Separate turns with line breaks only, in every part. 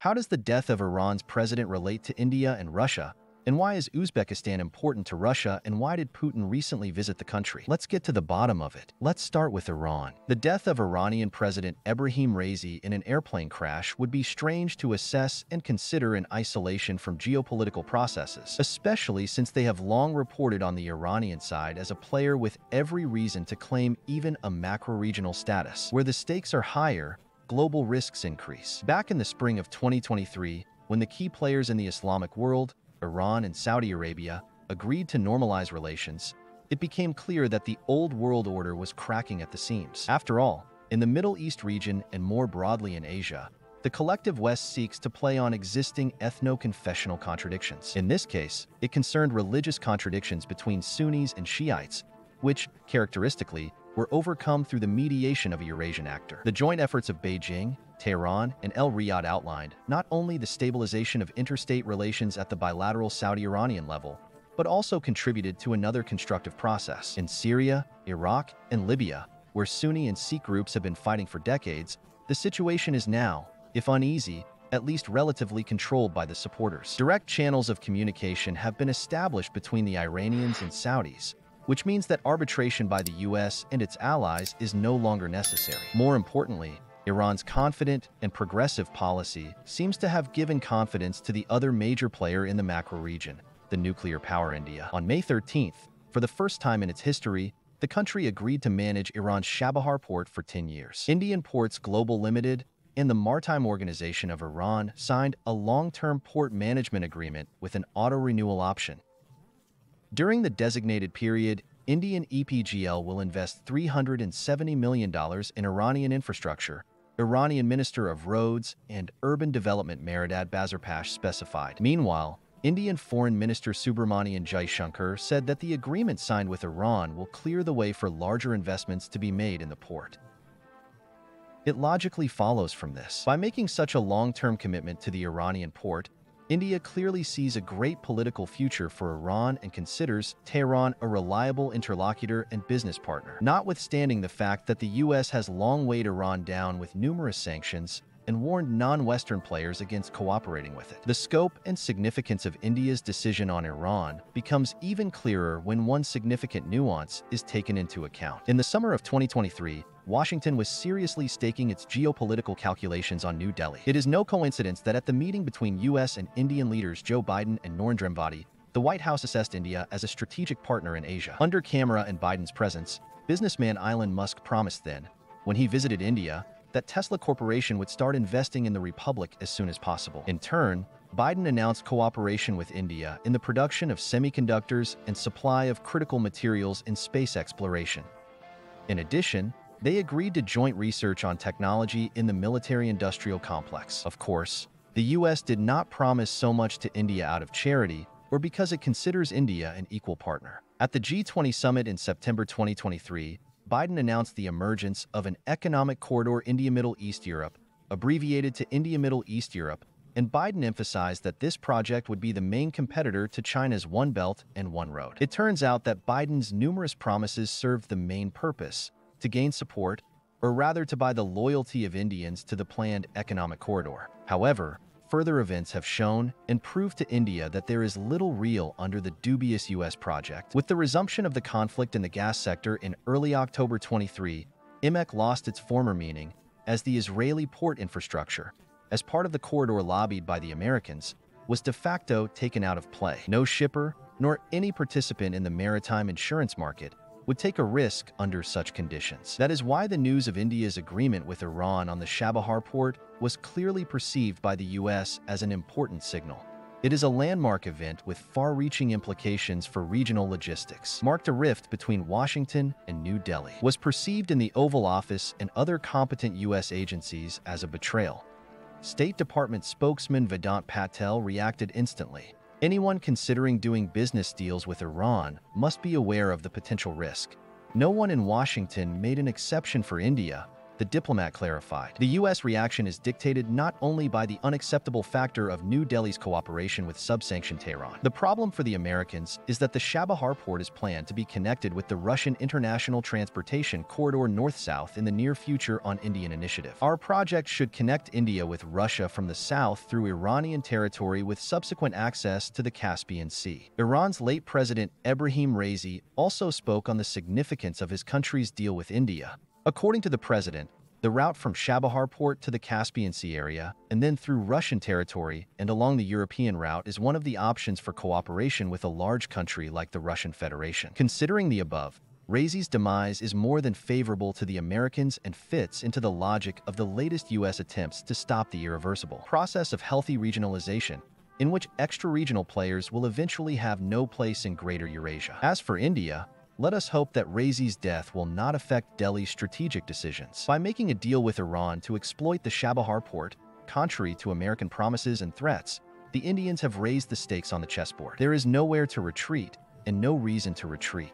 How does the death of Iran's president relate to India and Russia? And why is Uzbekistan important to Russia, and why did Putin recently visit the country? Let's get to the bottom of it. Let's start with Iran. The death of Iranian President Ebrahim Raisi in an airplane crash would be strange to assess and consider in isolation from geopolitical processes, especially since they have long reported on the Iranian side as a player with every reason to claim even a macro-regional status. Where the stakes are higher, global risks increase. Back in the spring of 2023, when the key players in the Islamic world, Iran and Saudi Arabia, agreed to normalize relations, it became clear that the old world order was cracking at the seams. After all, in the Middle East region and more broadly in Asia, the collective West seeks to play on existing ethno-confessional contradictions. In this case, it concerned religious contradictions between Sunnis and Shiites, which, characteristically, were overcome through the mediation of a Eurasian actor. The joint efforts of Beijing, Tehran, and El Riyadh outlined not only the stabilization of interstate relations at the bilateral Saudi-Iranian level, but also contributed to another constructive process. In Syria, Iraq, and Libya, where Sunni and Sikh groups have been fighting for decades, the situation is now, if uneasy, at least relatively controlled by the supporters. Direct channels of communication have been established between the Iranians and Saudis, which means that arbitration by the US and its allies is no longer necessary. More importantly, Iran's confident and progressive policy seems to have given confidence to the other major player in the macro region, the nuclear power India. On May 13th, for the first time in its history, the country agreed to manage Iran's Chabahar port for 10 years. Indian Ports Global Limited and the Maritime Organization of Iran signed a long-term port management agreement with an auto-renewal option. During the designated period, Indian EPGL will invest $370 million in Iranian infrastructure, Iranian Minister of Roads and Urban Development Mehrdad Bazarpash specified. Meanwhile, Indian Foreign Minister Subramanian Jaishankar said that the agreement signed with Iran will clear the way for larger investments to be made in the port. It logically follows from this. By making such a long-term commitment to the Iranian port, India clearly sees a great political future for Iran and considers Tehran a reliable interlocutor and business partner. Notwithstanding the fact that the US has long weighed Iran down with numerous sanctions and warned non-Western players against cooperating with it. The scope and significance of India's decision on Iran becomes even clearer when one significant nuance is taken into account. In the summer of 2023, Washington was seriously staking its geopolitical calculations on New Delhi. It is no coincidence that at the meeting between US and Indian leaders Joe Biden and Narendra Modi, the White House assessed India as a strategic partner in Asia. Under camera and Biden's presence, businessman Elon Musk promised then, when he visited India, that Tesla Corporation would start investing in the Republic as soon as possible. In turn, Biden announced cooperation with India in the production of semiconductors and supply of critical materials in space exploration. In addition, they agreed to joint research on technology in the military-industrial complex. Of course, the US did not promise so much to India out of charity or because it considers India an equal partner. At the G20 summit in September 2023, Biden announced the emergence of an economic corridor India-Middle East-Europe, abbreviated to India-Middle East-Europe, and Biden emphasized that this project would be the main competitor to China's One Belt and One Road. It turns out that Biden's numerous promises served the main purpose: to gain support, or rather to buy the loyalty of Indians to the planned economic corridor. However, further events have shown and proved to India that there is little real under the dubious US project. With the resumption of the conflict in the gas sector in early October 23, IMEC lost its former meaning as the Israeli port infrastructure, as part of the corridor lobbied by the Americans, was de facto taken out of play. No shipper, nor any participant in the maritime insurance market, would take a risk under such conditions. That is why the news of India's agreement with Iran on the Chabahar port was clearly perceived by the US as an important signal. It is a landmark event with far-reaching implications for regional logistics. Marked a rift between Washington and New Delhi. Was perceived in the Oval Office and other competent US agencies as a betrayal. State Department spokesman Vedant Patel reacted instantly. Anyone considering doing business deals with Iran must be aware of the potential risk. No one in Washington made an exception for India, the diplomat clarified. The U.S. reaction is dictated not only by the unacceptable factor of New Delhi's cooperation with sub-sanctioned Tehran. The problem for the Americans is that the Chabahar port is planned to be connected with the Russian International Transportation Corridor north-south in the near future on Indian initiative. Our project should connect India with Russia from the south through Iranian territory with subsequent access to the Caspian Sea. Iran's late president Ebrahim Raisi also spoke on the significance of his country's deal with India. According to the president, the route from Chabahar port to the Caspian Sea area and then through Russian territory and along the European route is one of the options for cooperation with a large country like the Russian Federation. Considering the above, Raisi's demise is more than favorable to the Americans and fits into the logic of the latest U.S. attempts to stop the irreversible process of healthy regionalization, in which extra-regional players will eventually have no place in Greater Eurasia. As for India, let us hope that Raisi's death will not affect Delhi's strategic decisions. By making a deal with Iran to exploit the Chabahar port, contrary to American promises and threats, the Indians have raised the stakes on the chessboard. There is nowhere to retreat and no reason to retreat.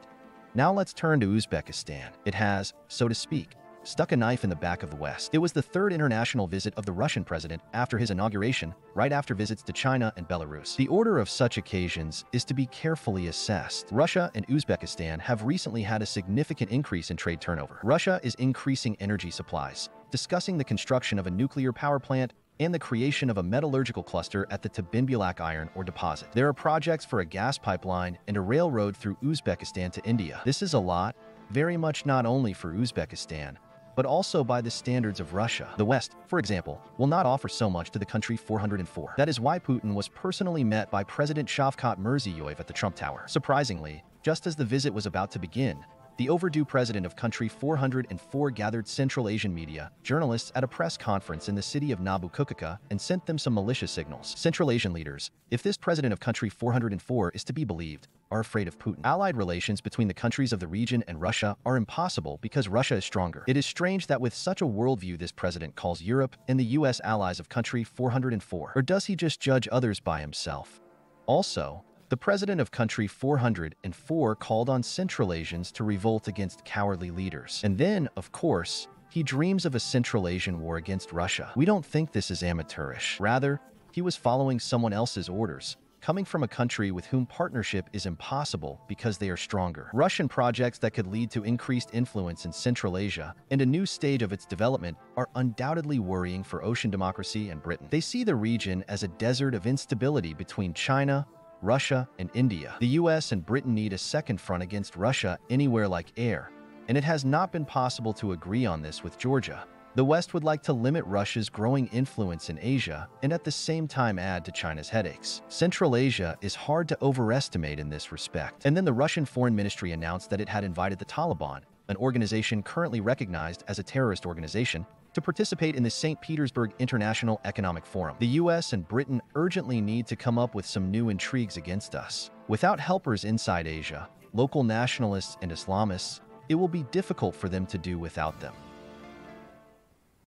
Now let's turn to Uzbekistan. It has, so to speak, stuck a knife in the back of the West. It was the third international visit of the Russian president after his inauguration, right after visits to China and Belarus. The order of such occasions is to be carefully assessed. Russia and Uzbekistan have recently had a significant increase in trade turnover. Russia is increasing energy supplies, discussing the construction of a nuclear power plant and the creation of a metallurgical cluster at the Tabinbulak iron ore deposit. There are projects for a gas pipeline and a railroad through Uzbekistan to India. This is a lot, very much not only for Uzbekistan, but also by the standards of Russia. The West, for example, will not offer so much to the country 404. That is why Putin was personally met by President Shavkat Mirziyoyev at the Trump Tower. Surprisingly, just as the visit was about to begin, the overdue president of country 404 gathered Central Asian media, journalists at a press conference in the city of Nabucco and sent them some malicious signals. Central Asian leaders, if this president of country 404 is to be believed, are afraid of Putin. Allied relations between the countries of the region and Russia are impossible because Russia is stronger. It is strange that with such a worldview this president calls Europe and the U.S. allies of country 404. Or does he just judge others by himself? Also, the president of country 404 called on Central Asians to revolt against cowardly leaders. And then, of course, he dreams of a Central Asian war against Russia. We don't think this is amateurish. Rather, he was following someone else's orders, coming from a country with whom partnership is impossible because they are stronger. Russian projects that could lead to increased influence in Central Asia and a new stage of its development are undoubtedly worrying for ocean democracy and Britain. They see the region as a desert of instability between China, Russia, and India. The US and Britain need a second front against Russia anywhere like air, and it has not been possible to agree on this with Georgia. The West would like to limit Russia's growing influence in Asia and at the same time add to China's headaches. Central Asia is hard to overestimate in this respect. And then the Russian Foreign Ministry announced that it had invited the Taliban, an organization currently recognized as a terrorist organization, to participate in the St. Petersburg International Economic Forum. The US and Britain urgently need to come up with some new intrigues against us. Without helpers inside Asia, local nationalists and Islamists, it will be difficult for them to do without them.